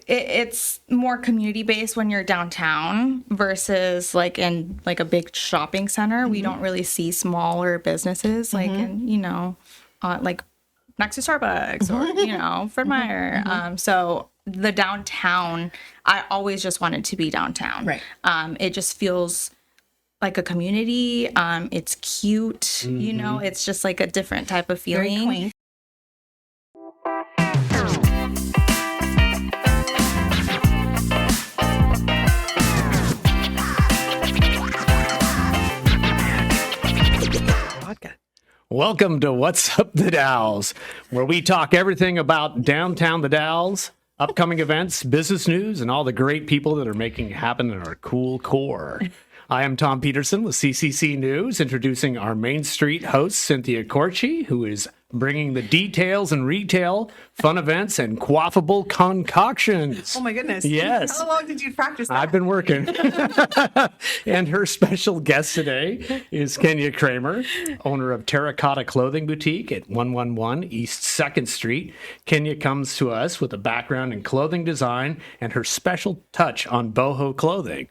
it's more community based when you're downtown versus like in like a big shopping center. We don't really see smaller businesses like in, like next to Starbucks or, Fred Meyer. So the downtown, I always just wanted to be downtown. Right. It just feels like a community. It's cute, it's just like a different type of feeling. Very quaint. Welcome to What's Up The Dalles, where we talk everything about downtown The Dalles, upcoming events, business news, and all the great people that are making it happen in our cool core. I am Tom Peterson with CCC News, introducing our Main Street host, Cynthia Corchi, who is bringing the details and retail, fun events, and quaffable concoctions. Oh, my goodness. Yes. How long did you practice that? I've been working. And her special guest today is Kenya Kramer, owner of Terracotta Clothing Boutique at 111 East 2nd Street. Kenya comes to us with a background in clothing design and her special touch on boho clothing.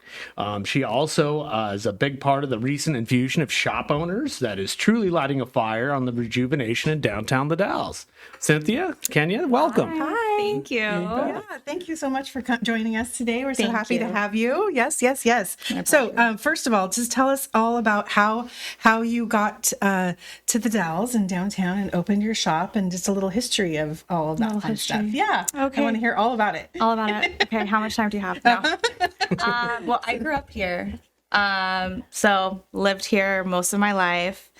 She also is a big part of the recent infusion of shop owners that is truly lighting a fire on the rejuvenation in downtown The Dalles. Cynthia, Kenya, welcome. Hi. Thank you. Yeah, thank you so much for joining us today. We're so Thank happy you. to have you. Yes. My So, first of all, just tell us all about how you got to the Dalles in downtown and opened your shop, and just a little history of all of that fun stuff. Yeah. Okay. I want to hear all about it. All about it. Okay, how much time do you have now? Well, I grew up here. So lived here most of my life.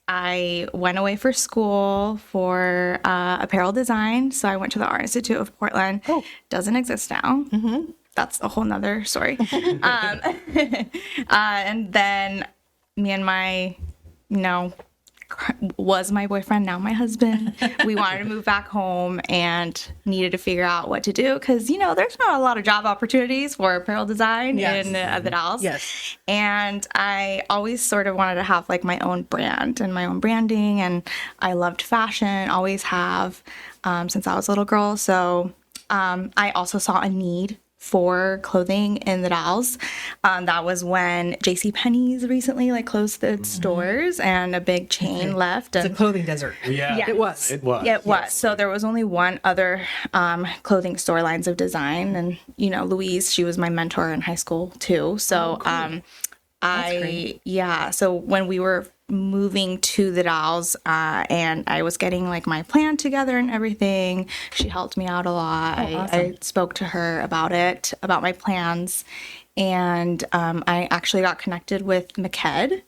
I went away for school for apparel design. So I went to the Art Institute of Portland. Oh. Doesn't exist now. Mm-hmm. That's a whole nother story. And then me and my, was my boyfriend, now my husband, we wanted to move back home and needed to figure out what to do because, there's not a lot of job opportunities for apparel design in the Dalles. Yes. And I always sort of wanted to have like my own brand and my own branding, and I loved fashion, always have, since I was a little girl. So I also saw a need for clothing in the Dalles. That was when JCPenney's recently closed its doors and a big chain left. It's a clothing desert. Yeah, Yeah. It was. It was. It was. So there was only one other clothing store, Lines of Design. And, Louise, she was my mentor in high school too. So so when we were moving to the Dalles and I was getting like my plan together and everything, she helped me out a lot. Awesome. I spoke to her about my plans. And I actually got connected with McKed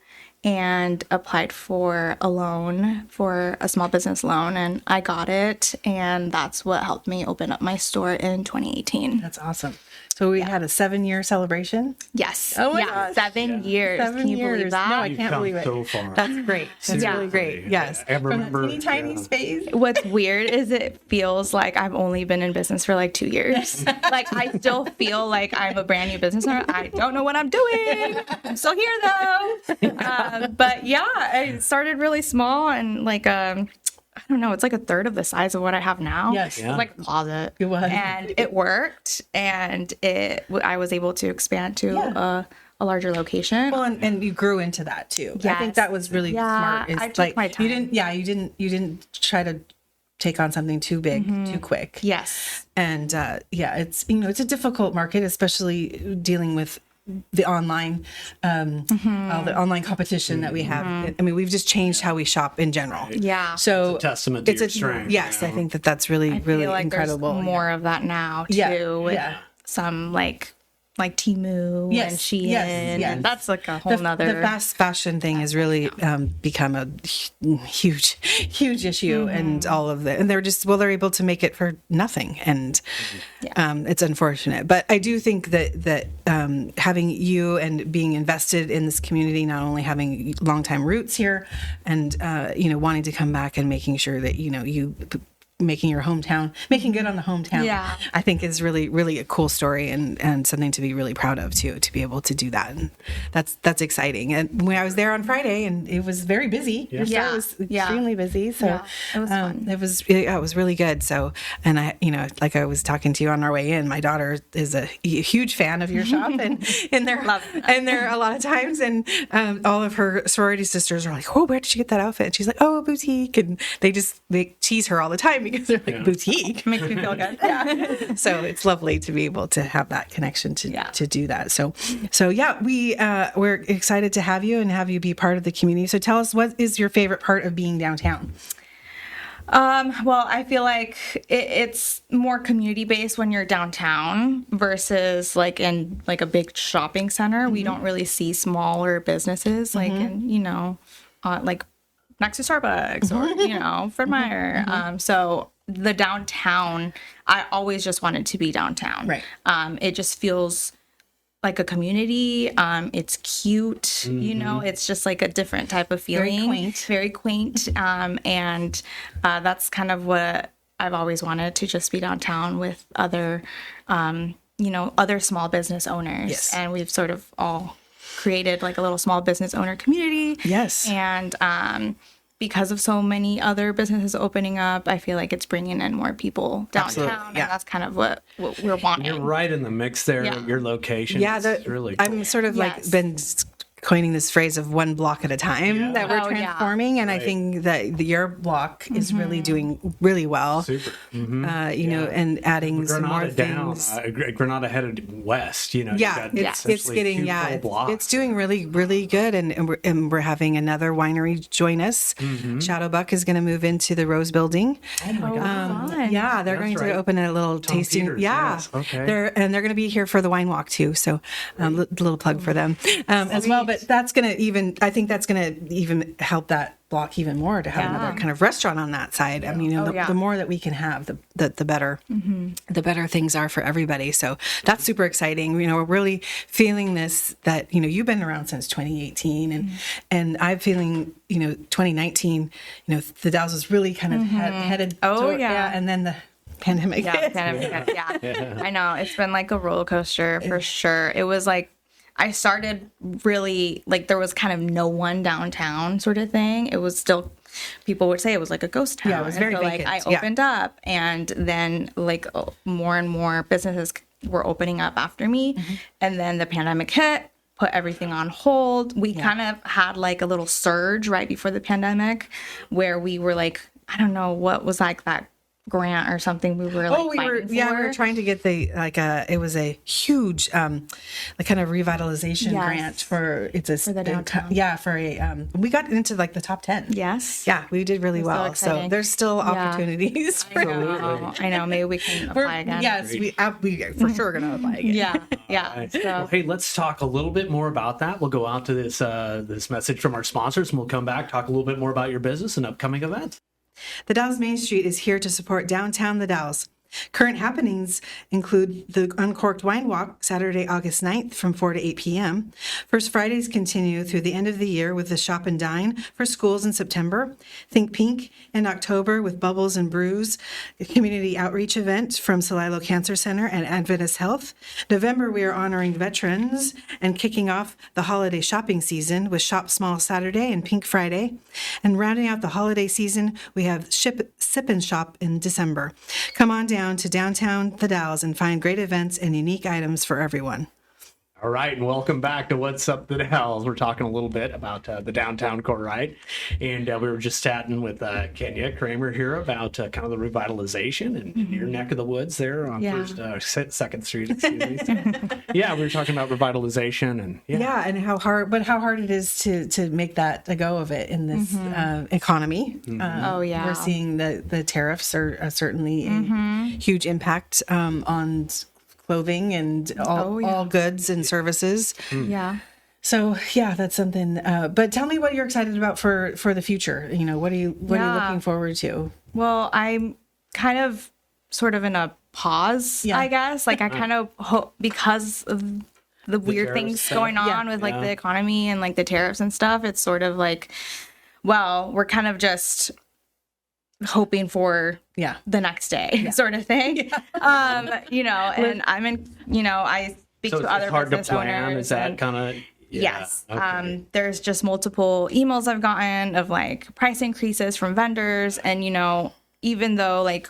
and applied for a loan, for a small business loan, and I got it. And that's what helped me open up my store in 2018. That's awesome. So we had a 7-year celebration. Yes. Oh my yeah. gosh. 7 years. 7 Can you years. believe that? No, I You've can't come believe it. so far. That's great. That's Yeah. really great. Yes. I remember, From a teeny tiny space. What's weird is it feels like I've only been in business for like 2 years. Like I still feel like I'm a brand new business owner. I don't know what I'm doing. I'm still here though. But yeah, I started really small and like I don't know, it's like a third of the size of what I have now. Yes. It was like a closet. It was. And it worked, and I was able to expand to a larger location. Well, and you grew into that too. I think Yes. that was really smart. I took my time. You didn't try to take on something too big, too quick. Yes. And it's it's a difficult market, especially dealing with the online, all the online competition that we have. I mean, we've just changed how we shop in general. Yeah. So It's a testament to your strength. Yes, I think that's really, I really feel like incredible. There's more of that now too. Yeah, With yeah. some like Temu Yes, and Shein. yes, yes. And that's like a whole nother. The fast fashion thing has really become a huge issue, and all of the, and they're able to make it for nothing, and it's unfortunate. But I do think that having you and being invested in this community, not only having longtime roots here, and wanting to come back and making sure that you making good on the hometown. Yeah. I think is really, really a cool story and something to be really proud of too, to be able to do that. And that's exciting. And when I was there on Friday, and it was very busy. Your store was extremely busy. So it was fun. It was really good. So, and I, like I was talking to you on our way in, my daughter is a huge fan of your shop and they're a lot of times. And all of her sorority sisters are like, oh, where did you get that outfit? And she's like, oh, boutique. And they tease her all the time because they're like, boutique. Makes me feel good. Yeah. So it's lovely to be able to have that connection to do that. So yeah, we're excited to have you and have you be part of the community. So tell us, what is your favorite part of being downtown? Well, I feel like it's more community based when you're downtown versus like in like a big shopping center. We don't really see smaller businesses like in, like next to Starbucks or, Fred Meyer. So the downtown, I always just wanted to be downtown. Right. It just feels like a community. It's cute, it's just like a different type of feeling. Very quaint. And that's kind of what I've always wanted, to just be downtown with other, other small business owners. Yes. And we've sort of all created like a little small business owner community. Yes. And because of so many other businesses opening up, I feel like it's bringing in more people downtown. Absolutely, yeah. And that's kind of what we're wanting. You're right in the mix there. Yeah. Your location. Yeah, is really cool. I'm sort of like Yes. been coining this phrase of one block at a time that we're Oh, yeah. transforming, and I think that your block is really doing really well. Super. And adding some more Granada down. things. Granada headed west. You Yeah, it's getting it's doing really, really good, and we're having another winery join us. Shadowbuck is going to move into the Rose Building. Oh, fun. Yeah, they're going to open a little tasting. Peters, Yeah, yes. Okay. They're going to be here for the wine walk too. So, little plug for them as well. But that's going to I think that's going to even help that block even more, to have another kind of restaurant on that side. I mean, the more that we can have, the better. The better things are for everybody. So that's super exciting. We're really feeling this, that you've been around since 2018, and I'm feeling 2019. The Dalles was really kind of headed. And then the pandemic. I know, it's been like a roller coaster for sure. It was like, I started really, like, there was kind of no one downtown sort of thing. It was still, people would say it was like a ghost town. Yeah, it was very vacant. Like, I opened up, and then like more and more businesses were opening up after me. And then the pandemic hit, put everything on hold. We kind of had like a little surge right before the pandemic where we were like, I don't know what was like that grant or something we were like we were trying to get it was a huge like kind of revitalization grant for the downtown. We got into like the top 10. Yes. Yeah, we did really well. So there's still opportunities. I know. Maybe we can apply again. Yes, we for sure going to apply again. Yeah. So. Well, hey, let's talk a little bit more about that. We'll go out to this message from our sponsors, and we'll come back, talk a little bit more about your business and upcoming events. The Dalles Main Street is here to support downtown The Dalles. Current happenings include the Uncorked Wine Walk, Saturday, August 9th from 4 to 8 p.m. First Fridays continue through the end of the year with the Shop and Dine for schools in September. Think Pink in October with Bubbles and Brews, a community outreach event from Celilo Cancer Center and Adventist Health. November, we are honoring veterans and kicking off the holiday shopping season with Shop Small Saturday and Pink Friday. And rounding out the holiday season, we have Sip and Shop in December. Come on down to downtown The Dalles and find great events and unique items for everyone. All right, and welcome back to What's Up The Dalles. We're talking a little bit about the downtown core, right? And we were just chatting with Kenya Kramer here about kind of the revitalization in your neck of the woods there on Second Street. Excuse me. So, we were talking about revitalization and and how hard it is to make that a go of it in this economy. We're seeing the tariffs are certainly a huge impact on clothing and all goods and services. So that's something. But tell me what you're excited about for the future. What are you looking forward to? Well, I'm kind of sort of in a pause, I guess. Like I kind of hope, because of the weird things going on with like the economy and like the tariffs and stuff. It's sort of like, well, we're kind of just hoping for Yeah. the next day sort of thing. You know, and I'm in, you know, I speak So to it's other hard to business plan. owners. Is that and- kind of Yes. Okay. There's just multiple emails I've gotten of like price increases from vendors. And, you know, even though like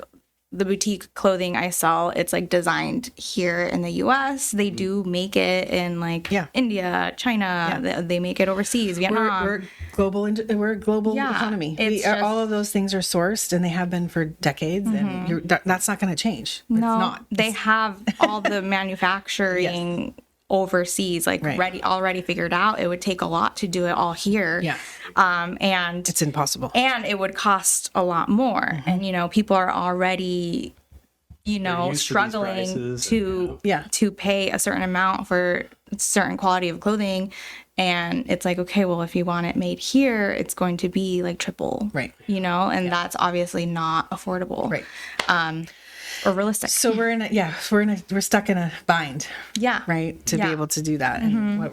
the boutique clothing I sell, it's like designed here in the US, they do make it in like India, China, they make it overseas, Vietnam. We're global. We're a global economy. it's All of those things are sourced, and they have been for decades. And that's not going to change. It's No, not. they have all the manufacturing overseas, like already figured out. It would take a lot to do it all here. Yeah. And It's impossible. and it would cost a lot more. And you know, people are already, you know, used to these struggling prices to pay a certain amount for a certain quality of clothing. And it's like, okay, well, if you want it made here, it's going to be like triple, Right. you know, and that's obviously not affordable, Right. or realistic. So we're stuck in a bind. Yeah. Right. To be Yeah. able to do that and what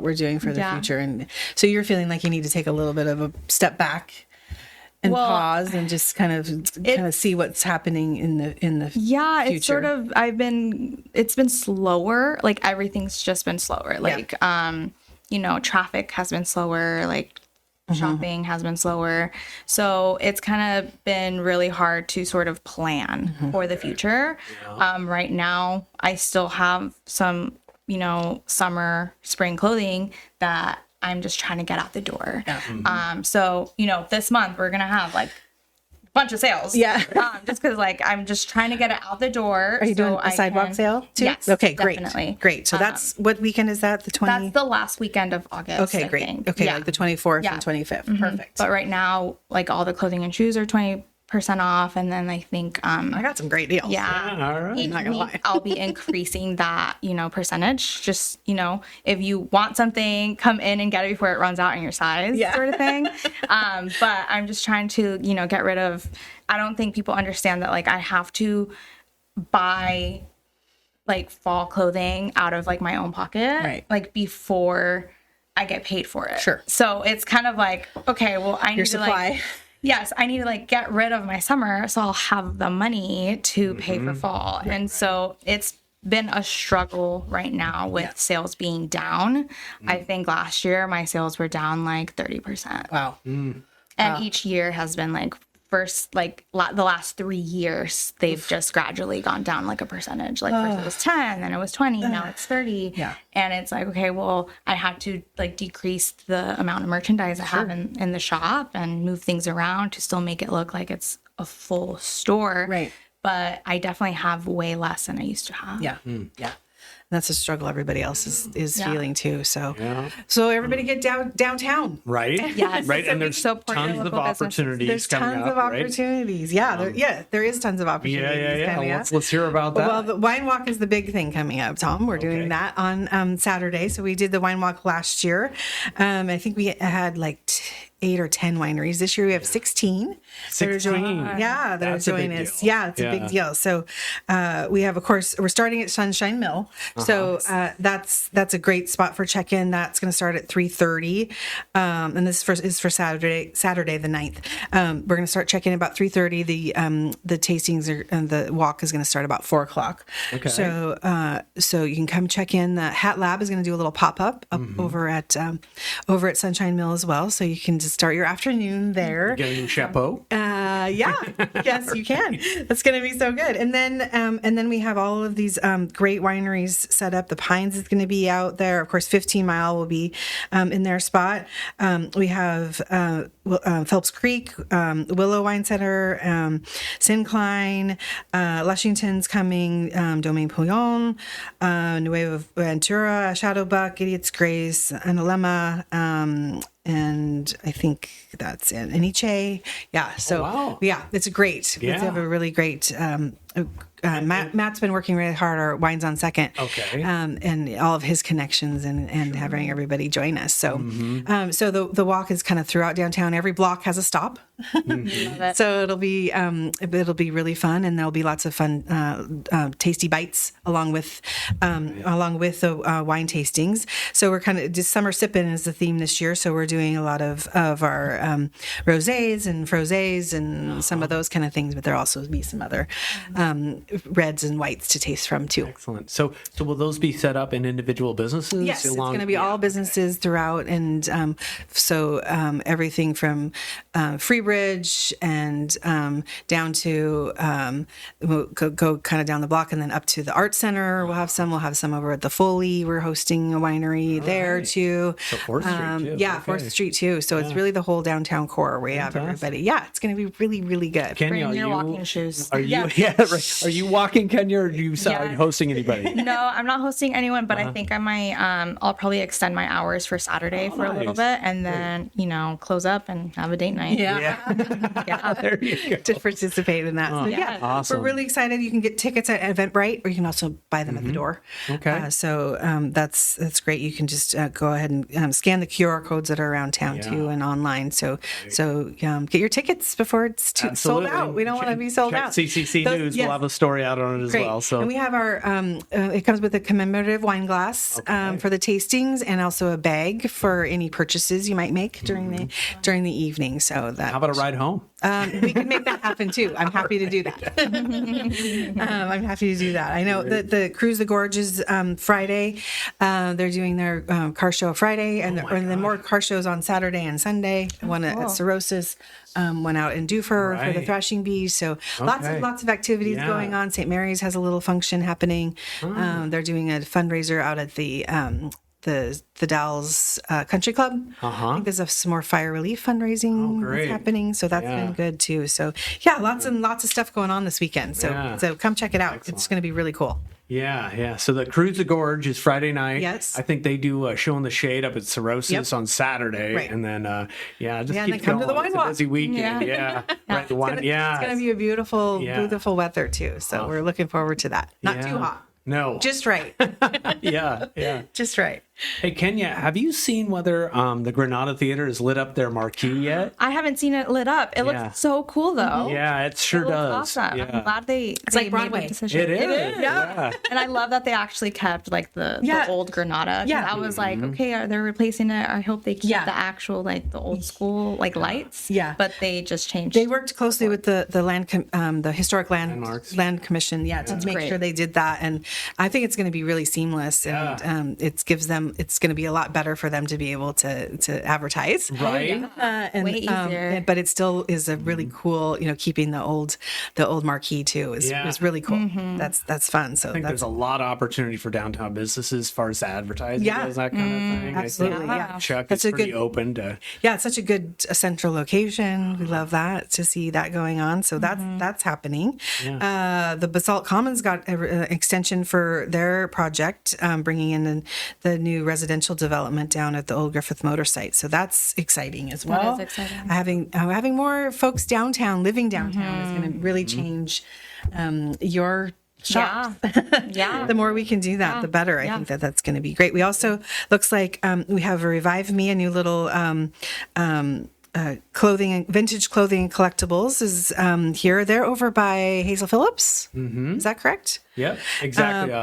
we're doing for the future. And so you're feeling like you need to take a little bit of a step back and pause and just kind of see what's happening in the Yeah, future. it's sort of it's been slower. Like everything's just been slower. Like you know, traffic has been slower, like shopping has been slower. So it's kind of been really hard to sort of plan for the future. Right now I still have some, you know, summer, spring clothing that I'm just trying to get out the door. So, you know, this month we're going to have like bunch of sales. Yeah. Just because like I'm just trying to get it out the door. Are you doing a sidewalk sale too? Yes. Okay, definitely. Great. So that's what weekend is that? The 20? That's the last weekend of August. Okay, I great. think. Okay, Yeah. like the 24th and 25th. Perfect. But right now, like all the clothing and shoes are 20% off, and then I think I got some great deals. all right. each not gonna week lie. I'll be increasing that, you know, percentage. Just, you know, if you want something, come in and get it before it runs out in your size, sort of thing. But I'm just trying to, you know, get rid of. I don't think people understand that like I have to buy like fall clothing out of like my own pocket, like before I get paid for it. Sure. So it's kind of like, okay, well, I need Your to supply. like. Yes, I need to like get rid of my summer so I'll have the money to pay for fall. And so it's been a struggle right now with sales being down. I think last year my sales were down like 30%. Wow. And each year has been like the last 3 years, they've just gradually gone down like a percentage. Like first it was 10, then it was 20, now it's 30. Yeah. And it's like, okay, well, I had to like decrease the amount of merchandise I have in the shop and move things around to still make it look like it's a full store. Right. But I definitely have way less than I used to have. Yeah. Yeah. That's a struggle everybody else is feeling too. So, Yeah. so everybody get downtown. Right. Yes. Right. And So there's support your tons of local businesses. opportunities There's coming tons up, of right? opportunities. Yeah, there is tons of opportunities. Coming up. Let's hear about that. Well, the wine walk is the big thing coming up, Tom. We're doing that on Saturday. So we did the wine walk last year. I think we had like 8 or 10 wineries. This year we have 16. 16. That are That's a joining big us. deal. Yeah, it's a big deal. So we have, of course, we're starting at Sunshine Mill. So that's a great spot for check-in. That's going to start at 3:30. And this is for Saturday the 9th. We're going to start checking about 3:30. The tastings and the walk is going to start about 4 o'clock. Okay. So you can come check in. The Hat Lab is going to do a little pop-up over at Sunshine Mill as well. So you can just start your afternoon there. Get a new chapeau. Yes, you can. That's going to be so good. And then we have all of these great wineries set up. The Pines is going to be out there. Of course, 15 Mile will be in their spot. We have Phelps Creek, Willow Wine Center, Syncline, Lushington's coming, Domaine Pouillon, Nueva Ventura, Shadowbuck, Idiot's Grace, Analema, and I think that's it. Aniche. Yeah. So, wow. It's great. Yeah. We have a really great, Matt's been working really hard. Our Wines on Second. Okay. And all of his connections and having everybody join us. So, so the walk is kind of throughout downtown. Every block has a stop. Love it. So it'll be really fun, and there'll be lots of fun, tasty bites along with the wine tastings. So we're kind of just summer sipping is the theme this year. So we're doing a lot of our rosés and frosés and some of those kind of things, but there'll also be some other reds and whites to taste from too. Excellent. So will those be set up in individual businesses? Yes, it's going to be all businesses throughout, and everything from Freebridge and down to we'll go kind of down the block, and then up to the Art Center. We'll have some over at the Foley. We're hosting a winery there too. So 4th Street too. Yeah, Okay. 4th Street too. So it's really the whole downtown core where you have everybody. Yeah, it's going to be really, really good. Kenya, Bring are your you, walking shoes. Are you? Yeah, right. Are you walking, Kenya, or are you Yeah. hosting anybody? No, I'm not hosting anyone, but I think I might. I'll probably extend my hours for Saturday for a little nice. bit, and then close up and have a date night. Yeah. Yeah. There you go. To participate in that. So, yeah, Awesome. we're really excited. You can get tickets at Eventbrite, or you can also buy them at the door. Okay. That's great. You can just go ahead and scan the QR codes that are around town too, and online. So get your tickets before it's sold Absolutely. out. We don't want to be sold Check out. CCC Those- News. yes. We'll have a story out on it as Great. well. So And we have our, it comes with a commemorative wine glass for the tastings, and also a bag for any purchases you might make during the evening. So that how about a ride home? we can make that happen too. I'm happy to do that. I'm happy to do that. I know that the Cruise the Gorge is Friday. They're doing their car show Friday, and then more car shows on Saturday and Sunday. One at Cirrhosis, one out in Dufer for the Right. Thrashing Bees. So Okay. lots of activities Yeah. going on. St. Mary's has a little function happening. They're doing a fundraiser out at the Dalles Country Club. I think there's some more fire relief fundraising that's great. happening, so that's been good too. So yeah, lots of stuff going on this weekend. So Yeah. so come check it out. It's going to be really cool. Yeah. So the Cruise the Gorge is Friday night. Yes. I think they do a show in the shade up at Cirrhosis on Saturday, Right. and then just and keep then come to the going. wine It's a walk. busy weekend. Yeah. Right. The wine. It's going to be a beautiful Yeah. beautiful weather too. So we're looking forward to that. Not too Yeah. hot. No. Just right. Yeah. Just right. Hey, Kenya, have you seen whether the Granada Theater has lit up their marquee yet? I haven't seen it lit up. It Yeah. looks so cool though. Yeah, it sure It looks does. awesome. Yeah. I'm glad it's like Broadway. It is. Yeah. And I love that they actually kept like the old Granada. 'Cause Yeah. I was Mm-hmm. like, okay, they're replacing it. I hope they keep Yeah. the actual like the old school like lights. Yeah. But they just changed. They worked closely with the the historic Landmarks. land commission, to make great. sure they did that, and I think it's going to be really seamless, and it's going to be a lot better for them to be able to advertise, Right. and Way easier. but it still is a really cool, keeping the old marquee too is really cool. That's fun. So I think there's a lot of opportunity for downtown businesses as far as advertising goes, that kind of thing. absolutely, I yeah. think Chuck That's is a pretty good- open to. Yeah, it's such a good central location. We love that, to see that going on. So that's happening. The Basalt Commons got an extension for their project, bringing in the new residential development down at the old Griffith Motor site. So that's exciting as well. is exciting. Having more folks downtown, living downtown, is going to really change your shop. Yeah. The more we can do that, the better. I think that's going to be great. We also, looks like we have a Revive Me, a new little vintage clothing and collectibles is here. They're over by Hazel Phillips. Is that correct? Yep, exactly.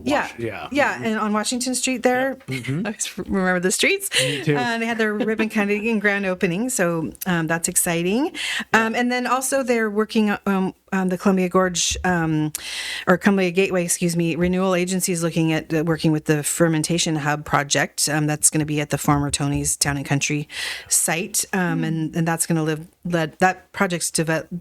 Yeah, and on Washington Street there. I always remember the streets. Me too. They had their ribbon cutting and grand opening, so that's exciting. And then also they're working on the Columbia Gorge, or Columbia Gateway, renewal agency is looking at working with the Fermentation Hub project. That's going to be at the former Tony's Town and Country site, and that's going to that project's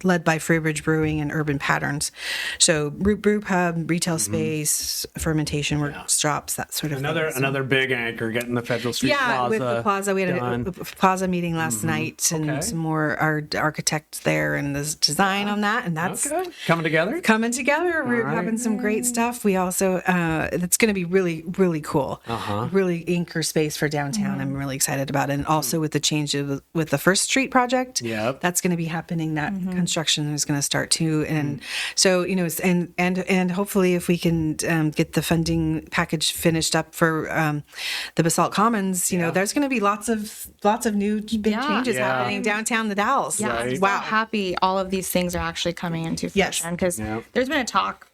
led by Freebridge Brewing and Urban Patterns. So brew pub, retail space, fermentation workshops, that sort of thing. So- Another big anchor getting the Federal Street Plaza. with the plaza, we had done. a plaza meeting last night, and Okay. some more our architect there and the design on that, and that's Okay. Coming together. coming together. We're right. having some great stuff. We also it's going to be really, really cool. Really anchor space for downtown. I'm really excited about it. And also with the change with the First Street project, Yep. that's going to be happening. That construction is going to start too, and so and hopefully hopefully, if we can get the funding package finished up for the Basalt Commons, you know, there's going to be lots of new big changes happening downtown the Dalles. Yeah, I'm so happy all of these things are actually coming into fruition because there's been a talk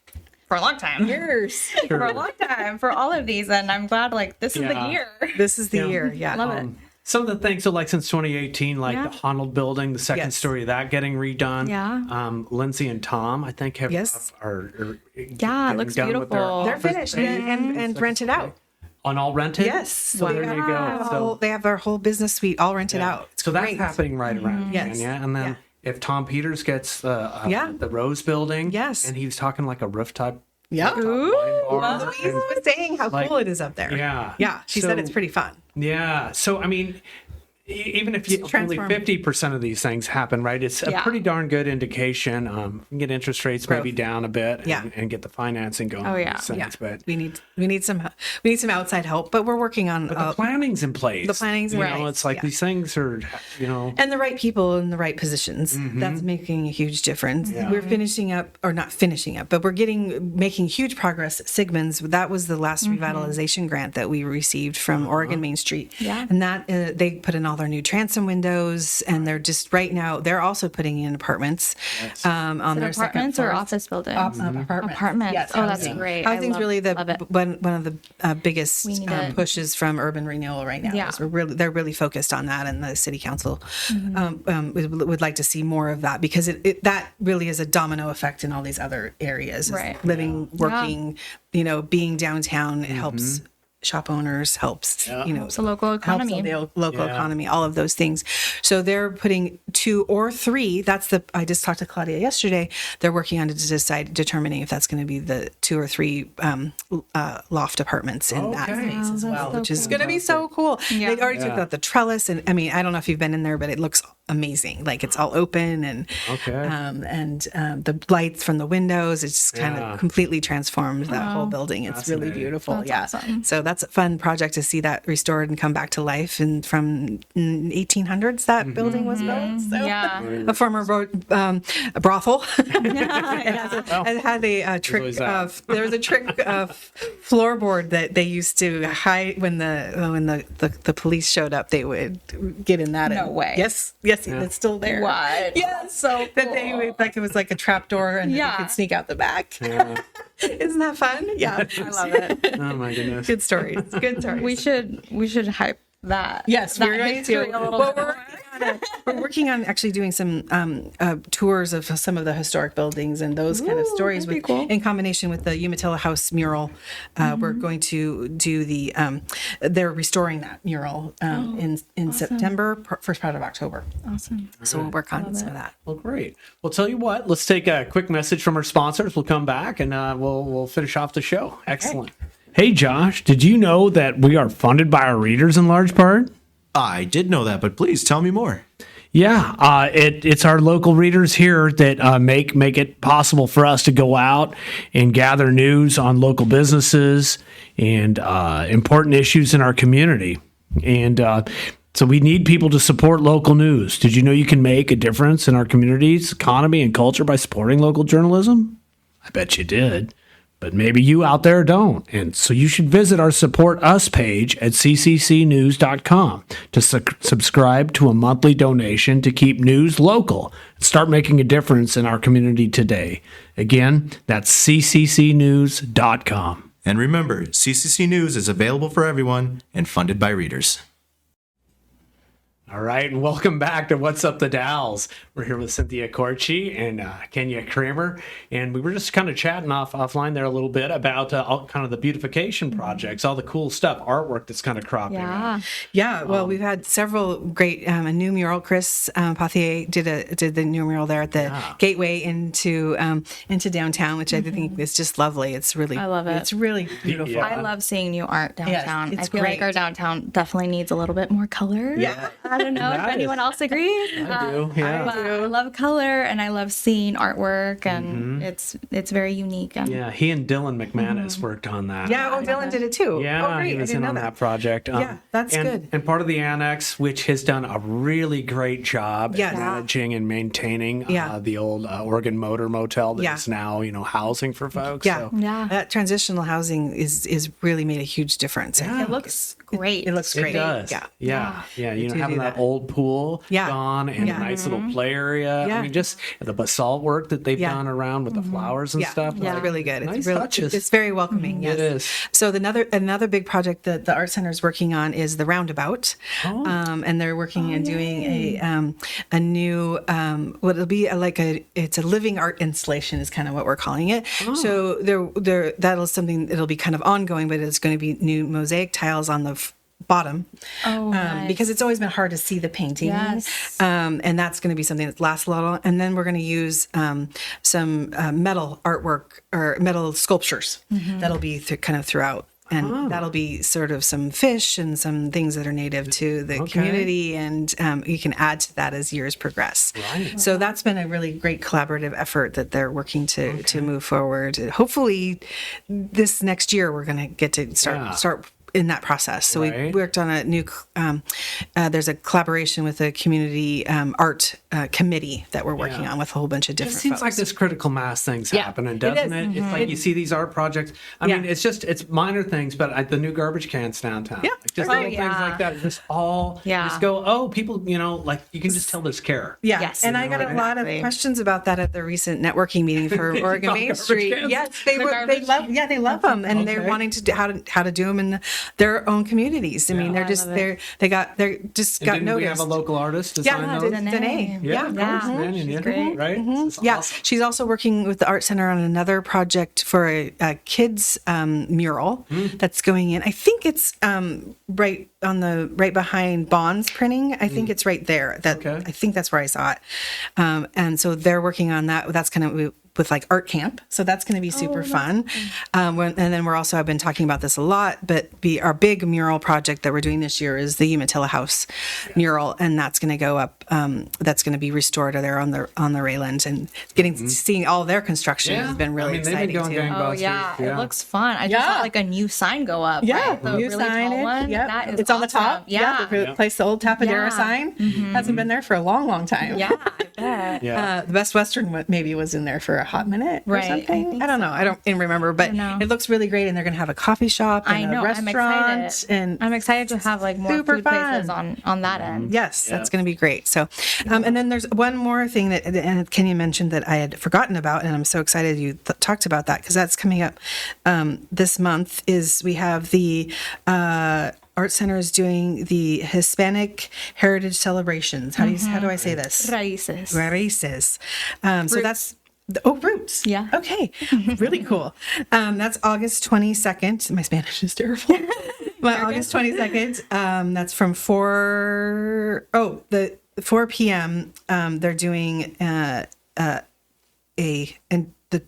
for a long time. Years. For a long time for all of these, and I'm glad like this is the year. This is the year. Yeah. Love it. Some of the things, so like since 2018, like the Honnold building, the second story of that getting redone. Yeah. Lindsay and Tom, I think, are it looks beautiful. They're finished and rented out. On all rented? Yes. So there you go. So they have their whole business suite all rented out. So that's happening right around Yes. again, and then if Tom Peters gets the Rose building, and he was talking like a rooftop. Yeah. Louise was saying how cool it is up there. Yeah. She said it's pretty fun. Yeah. So I mean, even if only 50% of these things happen, right? It's a pretty darn good indication. We can get interest rates maybe down a bit, and get the financing going. Oh yeah, But we need some outside help, but we're working on. But the planning's in place. The planning's in place. It's like these things are, and the right people in the right positions. That's making a huge difference. We're finishing up, or not finishing up, but we're making huge progress at Sigmund's. That was the last revitalization grant that we received from Oregon Main Street, and that they put in all their new transom windows, and they're just right now they're also putting in apartments on their apartments or office buildings. Apartments. Yes, oh, that's great. Housing's really one of the biggest pushes from urban renewal right now. Yeah, they're really focused on that, and the city council would like to see more of that because that really is a domino effect in all these other areas. Right. Living, working, being downtown helps. Shop owners helps the local economy, economy, all of those things. So they're putting 2 or 3. I just talked to Claudia yesterday. They're working on determining if that's going to be the 2 or 3 loft apartments in that space as well, which is going to be so cool. They already took out the trellis, and I mean, I don't know if you've been in there, but it looks amazing. Like it's all open and the lights from the windows. It's just kind of completely transformed that whole building. It's really beautiful. That's awesome. So that's a fun project to see that restored and come back to life. And from 1800s, that building was built. So a former brothel. It had a trick of floorboard that they used to hide when the police showed up. They would get in that. No way. Yes, it's still there. What? Yeah, so cool. That they would, like it was like a trap door, and you could sneak out the back. Yeah. Isn't that fun? Yeah, I love it. Oh my goodness. Good stories. Good stories. We should hype that. Yes, that we're going to. We're working on actually doing some tours of some of the historic buildings and those kind of stories in combination with the Umatilla House mural. We're going to do they're restoring that mural in September, first part of October. Awesome. So we'll work on some of that. Well, great. Well, tell you what, let's take a quick message from our sponsors. We'll come back and we'll finish off the show. Excellent. Okay. Hey, Josh, did you know that we are funded by our readers in large part? I did know that, but please tell me more. Yeah, it's our local readers here that make it possible for us to go out and gather news on local businesses and important issues in our community. And so we need people to support local news. Did you know you can make a difference in our community's economy and culture by supporting local journalism? I bet you did. But maybe you out there don't. And so you should visit our Support Us page at cccnews.com to subscribe to a monthly donation to keep news local and start making a difference in our community today. Again, that's cccnews.com. And remember, CCC News is available for everyone and funded by readers. All right, and welcome back to What's Up The Dalles. We're here with Cynthia Corchi and Kenya Kramer, and we were just kind of chatting offline there a little bit about all kind of the beautification projects, all the cool stuff, artwork that's kind of cropping up. Yeah. Well, we've had several great a new mural. Chris Pothier did the new mural there at the gateway into downtown, which I think is just lovely. It's really, I love it. It's really beautiful. I love seeing new art downtown. Yes, I feel like our downtown definitely needs a little bit more color. Yeah. I don't know if That anyone is- else agrees. I do, yeah. But I love color and I love seeing artwork, and it's very unique. And Yeah, he and Dylan McManus worked on that. Yeah, oh, Dylan did it too. Yeah, oh, great. he was I in didn't on know that project. Yeah, that's and, good. And part of the annex, which has done a really great job Yes. at managing and maintaining Yeah. the old Oregon Motor Motel that Yeah. is now, housing for folks. Yeah, So, Yeah. That transitional housing is really made a huge difference. I Yeah. think. it looks great. It looks it great. does. Yeah. Yeah. do Having do that that. old pool Yeah. gone and Yeah. a nice little play area. Yeah. I mean, just the basalt work that they've Yeah. done around with the flowers and Yeah, stuff. it's like, really good. Nice It's really, touches. It's very welcoming. Yes. It is. So another big project that the Art Center is working on is the roundabout, and they're working and doing a new what it'll be it's a living art installation is kind of what we're calling it. So that'll something that'll be kind of ongoing, but it's going to be new mosaic tiles on the bottom. Nice. Because it's always been hard to see the painting. Yes. And that's going to be something that lasts a lot. And then we're going to use some metal artwork or metal sculptures that'll be kind of throughout. And that'll be sort of some fish and some things that are native to the community. And you can add to that as years progress. Right. So that's been a really great collaborative effort that they're working to move forward. Hopefully this next year, we're going to get to start in that process. So we Right. worked on a new, there's a collaboration with a community art committee that we're working on with a whole bunch of It different seems folks. like this critical mass thing's Yeah, happening, it doesn't is. it? It's like you see these art projects. I Yeah. mean, it's minor things, but the new garbage cans downtown. Yeah. Like just Oh, little things yeah. like that. Just all just go, people, like you can just tell there's care. Yeah, Yes. and I got a lot of Exactly. questions about that at the recent networking meeting for Oregon About Main garbage Street. cans? Yes, they love them, and they're Okay. wanting to do how to do them in their own communities. I mean, they're I just love it. they just And got didn't we have noticed. a local artist design Yeah, those? Danae. Yeah, of course, Yeah. man, She's yeah, great. right? This is Yeah, awesome. she's also working with the Art Center on another project for a kids mural that's going in. I think it's right behind Bond's printing. I think it's right there. Okay. I think that's where I saw it. And so they're working on that. That's kind of with like art camp. So that's going to be super fun. And then I've been talking about this a lot, but our big mural project that we're doing this year is the Umatilla House mural. And that's going to go up. That's going to be restored there on the Rayland, and seeing all their construction has been really they've been exciting going too. gangbusters. Oh yeah, it looks fun. I just Yeah. saw like a new sign go up. Yeah, right? The new really sign. tall one. Yep. That is It's on the awesome. top. Yeah. They replaced the old Tapadera Yeah. sign. Hasn't been there for a long, long time. Yeah, I bet. Yeah. The Best Western maybe was in there for a hot minute or Right, I something. think I don't know. I don't even remember, but know. it looks really great. And they're going to have a coffee shop and I know. a I'm restaurant. excited. And I'm excited to have like more super food places fun. on that end. yes, that's going to be great. So, and then there's one more thing that and Kenya mentioned that I had forgotten about, and I'm so excited you talked about that because that's coming up this month. Is we have the Art Center is doing the Hispanic Heritage Celebrations. How do I say this? Raíces. Raíces. So that's roots. Yeah. Okay. Really cool. That's August 22nd. My Spanish is terrible. But August 22nd. That's from 4 p.m. They're doing and the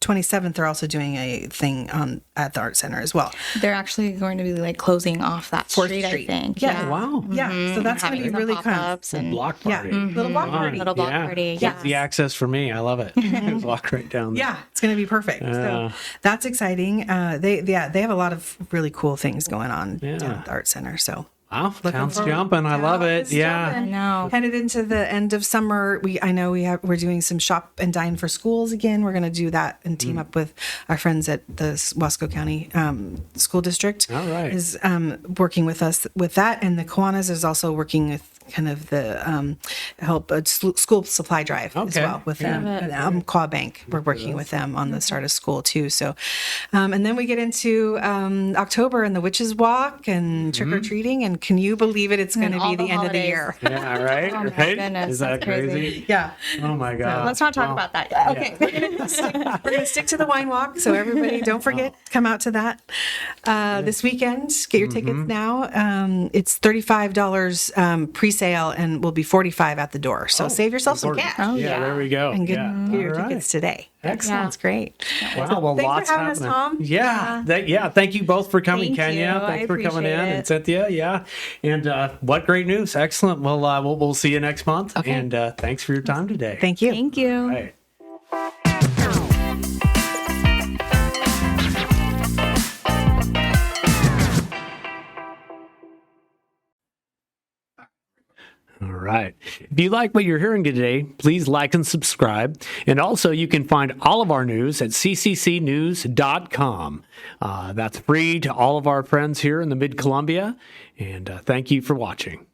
27th they're also doing a thing at the Art Center as well. They're actually going to be like closing off that street, I think. Yeah. Wow. Yeah. So that's going to be Having some really fun. pop-ups and Block Yeah. party. Little block party. little block Yeah. party. It's Yeah. the access for me. I love it. Just walk right down there. Yeah, it's going to be perfect. Yeah. So that's exciting. They have a lot of really cool things going on down Yeah. at the Art Center. So Wow. Town's forward. jumping. I love it. Town's Yeah. I know. headed into the end of summer, we're doing some shop and dine for schools again. We're going to do that and team up with our friends at the Wasco County School District. All right. Is working with us with that, and the Kiwanis is also working with kind of the help school supply drive as Okay. well with them. And Qua Bank, we're working with them on the start of school too. So, and then we get into October and the Witches Walk and trick or treating, and can you believe it? It's going to all be the the end of the holidays. year. Yeah. Right. Oh my right. goodness, Is that that's crazy. crazy? Yeah. Oh my God. Let's not talk Well, about that yet. Okay, we're gonna stick to the wine walk. So everybody, don't forget, come out to that this weekend. Get your tickets now. It's $35 pre-sale and will be $45 at the door. So save yourself some important. cash Oh, Yeah. yeah. There we go. and get Yeah. your All right. tickets today. Excellent. That's great. Wow, well, Thanks for lots having us, happening. Tom. Yeah, thank you both for coming, Thank Kenya. you. Thanks I for coming in, appreciate and it. Cynthia. Yeah, and what great news! Excellent. Well, we'll see you next month. Okay. And thanks for your time today. Thank you. Thank you. All right. All right. If you like what you're hearing today, please like and subscribe. And also, you can find all of our news at cccnews.com. That's free to all of our friends here in the Mid-Columbia. And thank you for watching.